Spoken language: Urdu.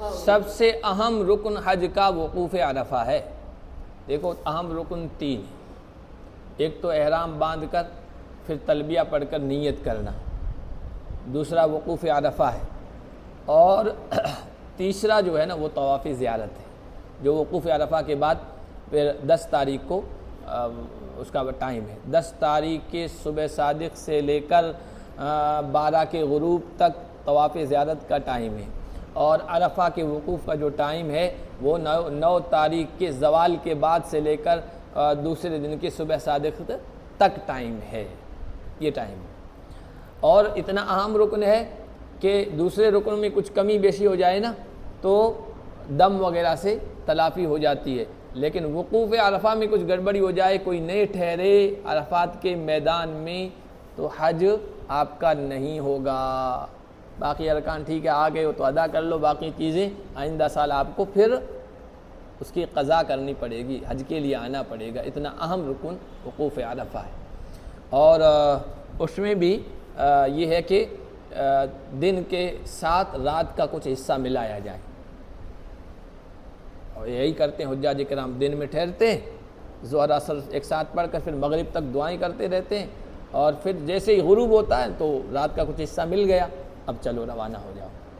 سب سے اہم رکن حج کا وقوف عرفہ ہے۔ دیکھو اہم رکن 3، ایک تو احرام باندھ کر پھر تلبیہ پڑھ کر نیت کرنا، دوسرا وقوف عرفہ ہے، اور تیسرا جو ہے نا وہ طواف زیارت ہے، جو وقوف عرفہ کے بعد پھر 10 تاریخ کو اس کا ٹائم ہے۔ 10 تاریخ کے صبح صادق سے لے کر 12 کے غروب تک طواف زیارت کا ٹائم ہے، اور عرفہ کے وقوف کا جو ٹائم ہے وہ 9 تاریخ کے زوال کے بعد سے لے کر دوسرے دن کے صبح صادق تک ٹائم ہے، یہ ٹائم ہے۔ اور اتنا اہم رکن ہے کہ دوسرے رکن میں کچھ کمی بیشی ہو جائے نا تو دم وغیرہ سے تلافی ہو جاتی ہے، لیکن وقوف عرفہ میں کچھ گڑبڑی ہو جائے، کوئی نہیں ٹھہرے عرفات کے میدان میں تو حج آپ کا نہیں ہوگا۔ باقی ارکان ٹھیک ہے، آ گئے ہو تو ادا کر لو، باقی چیزیں آئندہ سال آپ کو پھر اس کی قضا کرنی پڑے گی، حج کے لیے آنا پڑے گا۔ اتنا اہم رکن وقوف عرفہ ہے، اور اس میں بھی یہ ہے کہ دن کے ساتھ رات کا کچھ حصہ ملایا جائے، اور یہی کرتے ہیں حجاج کرام، دن میں ٹھہرتے ہیں، ظہر عصر ایک ساتھ پڑھ کر پھر مغرب تک دعائیں کرتے رہتے ہیں، اور پھر جیسے ہی غروب ہوتا ہے تو رات کا کچھ حصہ مل گیا، اب چلو روانہ ہو جاؤ۔